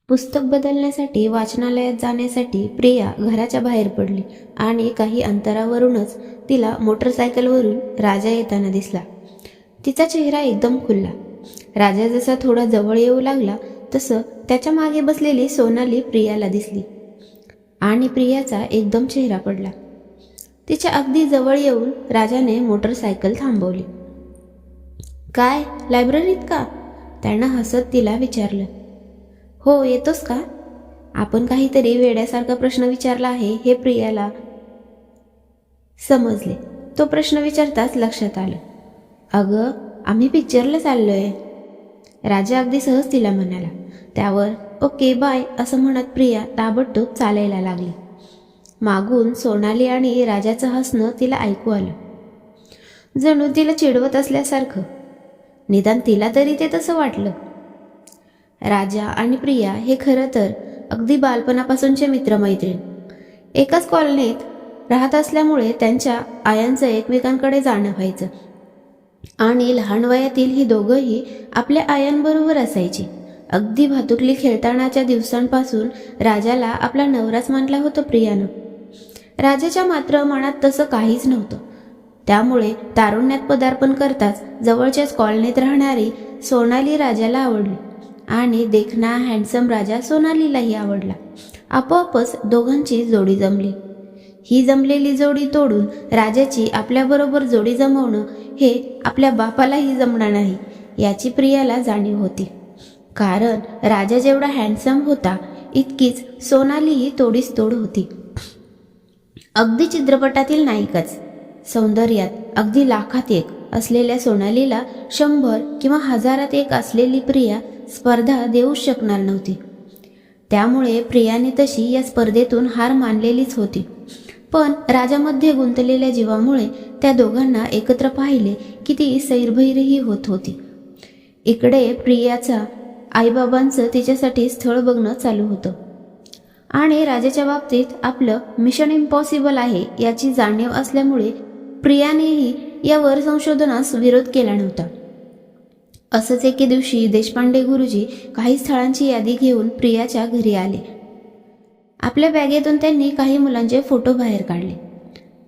पुस्तक बदलण्यासाठी वाचनालयात जाण्यासाठी प्रिया घराच्या बाहेर पडली आणि काही अंतरावरूनच तिला मोटरसायकलवरून राजा येताना दिसला. तिचा चेहरा एकदम खुलला. राजा जसा थोडा जवळ येऊ लागला तसं त्याच्या मागे बसलेली सोनाली प्रियाला दिसली आणि प्रियाचा एकदम चेहरा पडला. तिच्या अगदी जवळ येऊन राजाने मोटरसायकल थांबवली. काय, लायब्ररीत का? त्यानं हसत तिला विचारलं. हो, येतोस का? आपण काहीतरी वेड्यासारखा प्रश्न विचारला आहे हे प्रियाला समजले. तो प्रश्न विचारताच लक्षात आलं. अगं, आम्ही पिक्चरला चाललोय, राजा अगदी सहज तिला म्हणाला. त्यावर ओके बाय असं म्हणत प्रिया ताबडतोब चालायला लागली. मागून सोनाली आणि राजाचं हसणं तिला ऐकू आलं, जणू तिला चिडवत असल्यासारखं. निदान तिला तरी ते तसं वाटलं. राजा आणि प्रिया हे खरं तर अगदी बालपणापासूनचे मित्रमैत्रीण. एकाच कॉलनीत राहत असल्यामुळे त्यांच्या आयांचं एकमेकांकडे जाणं व्हायचं आणि लहान वयातील ही दोघंही आपल्या आयांबरोबर असायची. अगदी भातुकली खेळतानाच्या दिवसांपासून राजाला आपला नवराच मानला होता प्रियानं. राजाच्या मात्र मनात तसं काहीच नव्हतं. त्यामुळे तारुण्यात पदार्पण करताच जवळच्याच कॉलनीत राहणारी सोनाली राजाला आवडली आणि देखणा हँडसम राजा सोनालीलाही आवडला. आपोआपच दोघांची जोडी जमली. ही जमलेली जोडी तोडून राजाची आपल्याबरोबर जोडी जमवणं हे आपल्या बापालाही जमणार नाही याची प्रियाला जाणीव होती. कारण राजा जेवढा हँडसम होता इतकीच सोनालीही तोडीस तोड होती. अगदी चित्रपटातील नायिकाच. सौंदर्यात अगदी लाखात एक असलेल्या सोनालीला 100 किंवा 1000 एक असलेली प्रिया स्पर्धा देऊच शकणार नव्हती. त्यामुळे प्रियाने तशी या स्पर्धेतून हार मानलेलीच होती. पण राजामध्ये गुंतलेल्या जीवामुळे त्या दोघांना एकत्र पाहिले की ती सैरभैरही होत होती. इकडे प्रियाचा आईबाबांचं तिच्यासाठी स्थळ बघणं चालू होतं आणि राजाच्या बाबतीत आपलं मिशन इम्पॉसिबल आहे याची जाणीव असल्यामुळे प्रियानेही यावर संशोधनास विरोध केला नव्हता. असंच एके दिवशी देशपांडे गुरुजी काही स्थळांची यादी घेऊन प्रियाच्या घरी आले. आपल्या बॅगेतून त्यांनी काही मुलांचे फोटो बाहेर काढले.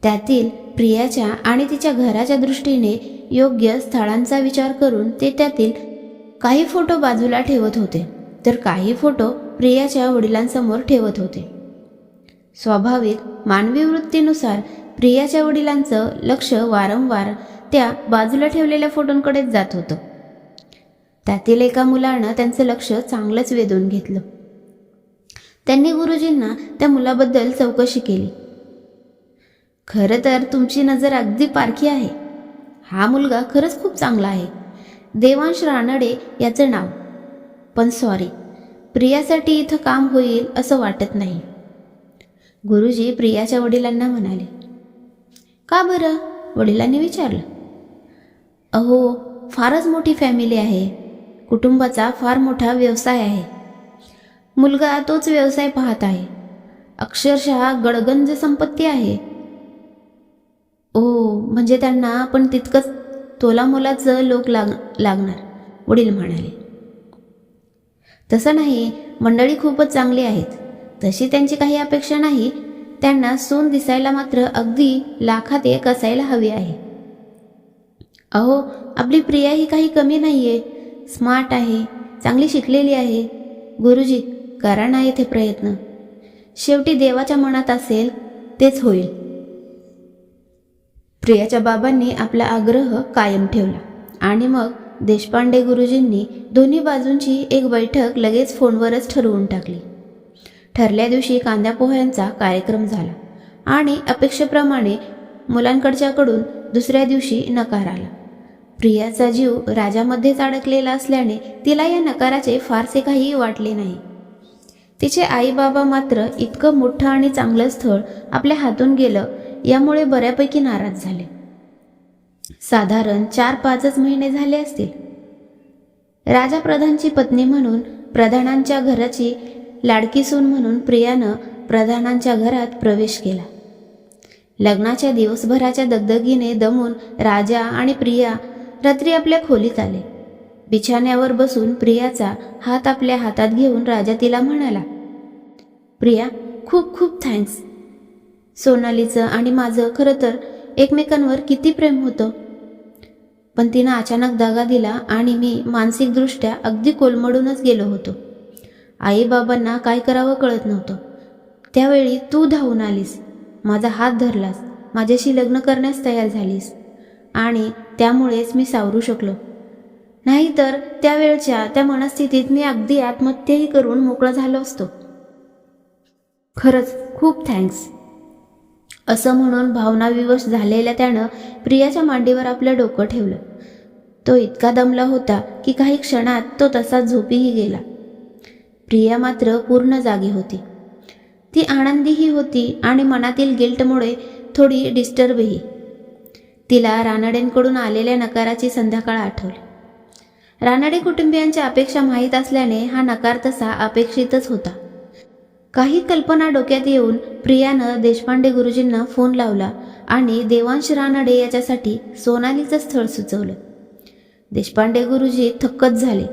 त्यातील प्रियाच्या आणि तिच्या घराच्या दृष्टीने योग्य स्थळांचा विचार करून ते त्यातील काही फोटो बाजूला ठेवत होते तर काही फोटो प्रियाच्या वडिलांसमोर ठेवत होते. स्वाभाविक मानवी वृत्तीनुसार प्रियाच्या वडिलांचं लक्ष वारंवार त्या बाजूला ठेवलेल्या फोटोंकडेच जात होतं. त्यातील एका मुलानं त्यांचं लक्ष चांगलंच वेधून घेतलं. त्यांनी गुरुजींना त्या मुलाबद्दल चौकशी केली. खरं तर तुमची नजर अगदी पारखी आहे. हा मुलगा खरंच खूप चांगला आहे. देवांश रानडे याचं नाव. पण सॉरी, प्रियासाठी इथं काम होईल असं वाटत नाही, गुरुजी प्रियाच्या वडिलांना म्हणाले. का बरं? वडिलांनी विचारलं. अहो, फारच मोठी फॅमिली आहे. कुटुंबाचा फार मोठा व्यवसाय आहे. मुलगा तोच व्यवसाय पाहत आहे. अक्षरशः गडगंज संपत्ती आहे. ओ, म्हणजे त्यांना पण तितकंच तोलामोलाचं लोक लागणार, वडील म्हणाले. तसं नाही, मंडळी खूपच चांगली आहेत. तशी त्यांची काही अपेक्षा नाही. त्यांना सून दिसायला मात्र अगदी लाखात एक असायला हवी आहे. अहो, आपली प्रिया ही काही कमी नाहीये. स्मार्ट आहे, चांगली शिकलेली आहे. गुरुजी, करा ना येथे प्रयत्न. शेवटी देवाच्या मनात असेल तेच होईल. प्रियाच्या बाबांनी आपला आग्रह कायम ठेवला आणि मग देशपांडे गुरुजींनी दोन्ही बाजूंची एक बैठक लगेच फोनवरच ठरवून टाकली. ठरल्या दिवशी कांद्या पोह्यांचा कार्यक्रम झाला आणि अपेक्षेप्रमाणे मुलांकडच्याकडून दुसऱ्या दिवशी नकार आला. प्रियाचा जीव राजामध्येच अडकलेला असल्याने तिला या नकाराचे फारसे काही वाटले नाही. तिचे आई बाबा मात्र इतकं मोठं आणि चांगलं स्थळ आपल्या हातून गेलं यामुळे बऱ्यापैकी नाराज झाले. साधारण 4-5 महिने झाले असतील. राजा प्रधानची पत्नी म्हणून, प्रधानांच्या घराची लाडकी सून म्हणून प्रियानं प्रधानांच्या घरात प्रवेश केला. लग्नाच्या दिवसभराच्या दगदगीने दमून राजा आणि प्रिया रात्री आपल्या खोलीत आले. बिछाण्यावर बसून प्रियाचा हात आपल्या हातात घेऊन राजा तिला म्हणाला, प्रिया, खूप खूप थँक्स. सोनालीचं आणि माझं खरं तर एकमेकांवर किती प्रेम होतं, पण तिनं अचानक दगा दिला आणि मी मानसिकदृष्ट्या अगदी कोलमडूनच गेलो होतो. आईबाबांना काय करावं कळत नव्हतं. त्यावेळी तू धावून आलीस, माझा हात धरलास, माझ्याशी लग्न करण्यास तयार झालीस आणि त्यामुळेच मी सावरू शकलो. नाहीतर त्यावेळच्या त्या मनस्थितीत मी अगदी आत्महत्याही करून मोकळा झालो असतो. खरंच खूप थँक्स. असं म्हणून भावनाविवश झालेल्या त्यानं प्रियाच्या मांडीवर आपलं डोकं ठेवलं. तो इतका दमला होता की काही क्षणात तो तसाच झोपीही गेला. प्रिया मात्र पूर्ण जागी होती. ती आनंदीही होती आणि मनातील गिल्टमुळे थोडी डिस्टर्बही. तिला रानडेंकडून आलेल्या नकाराची संध्याकाळ आठवली. रानडे कुटुंबियांच्या अपेक्षा माहीत असल्याने हा नकार तसा अपेक्षितच होता. काही कल्पना डोक्यात येऊन प्रियानं देशपांडे गुरुजींना फोन लावला आणि देवांश रानडे याच्यासाठी सोनालीचं स्थळ सुचवलं. देशपांडे गुरुजी थक्कच झाले.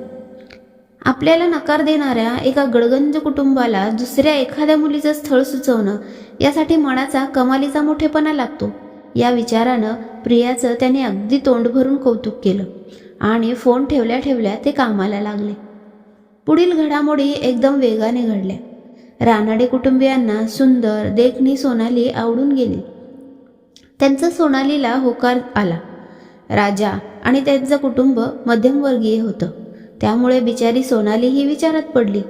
आपल्याला नकार देणाऱ्या एका गडगंज कुटुंबाला दुसऱ्या एखाद्या मुलीचं स्थळ सुचवणं यासाठी मनाचा कमालीचा मोठेपणा लागतो. या विचारानं प्रियाचं त्याने अगदी तोंड भरून कौतुक केलं आणि फोन ठेवल्या ठेवल्या ते कामाला लागले. पुढील घडामोडी एकदम वेगाने घडल्या. रानडे कुटुंबियांना सुंदर देखणी सोनाली आवडून गेली. त्यांचं सोनालीला होकार आला. राजा आणि त्यांचं कुटुंब मध्यमवर्गीय होतं, त्यामुळे बिचारी सोनाली ही विचारात पडली.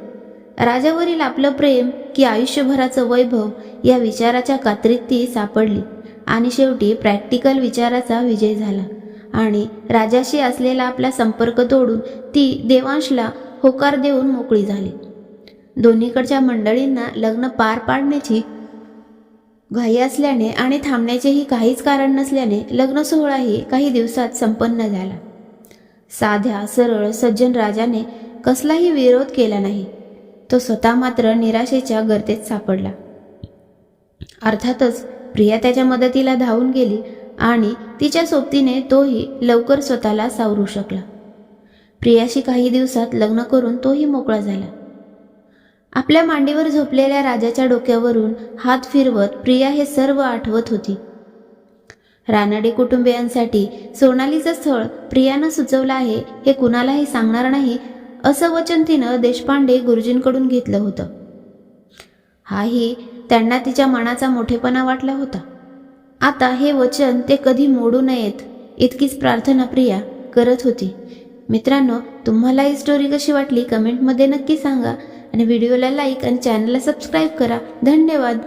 राजावरील आपलं प्रेम की आयुष्यभराचं वैभव या विचाराच्या कात्रीत ती सापडली आणि शेवटी प्रॅक्टिकल विचाराचा विजय झाला आणि राजाशी असलेला आपला संपर्क तोडून ती देवांशला होकार देऊन मोकळी झाली. दोन्हीकडच्या मंडळींना लग्न पार पाडण्याची घाई असल्याने आणि थांबण्याचेही काहीच कारण नसल्याने लग्न सोहळाही काही दिवसात संपन्न झाला. साध्या सरळ सज्जन राजाने कसलाही विरोध केला नाही. तो स्वतः मात्र निराशेच्या गर्तेत सापडला. अर्थातच प्रिया त्याच्या मदतीला धावून गेली आणि तिच्या सोबतीने तोही लवकर स्वतःला सावरू शकला. प्रियाशी काही दिवसात लग्न करून तोही मोकळा झाला. आपल्या मांडीवर झोपलेल्या राजाच्या डोक्यावरून हात फिरवत प्रिया हे सर्व आठवत होती. रानडे कुटुंबियांसाठी सोनालीचं स्थळ प्रियानं सुचवलं आहे हे कुणालाही सांगणार नाही असं वचन तिनं देशपांडे गुरुजींकडून घेतलं होतं. हाही त्यांना तिच्या मनाचा मोठेपणा वाटला होता. आता हे वचन ते कधी मोडू नयेत इतकीच प्रार्थना प्रिया करत होती. मित्रांनो, तुम्हाला ही स्टोरी कशी वाटली कमेंटमध्ये नक्की सांगा आणि व्हिडिओला लाईक आणि चॅनलला सबस्क्राईब करा. धन्यवाद.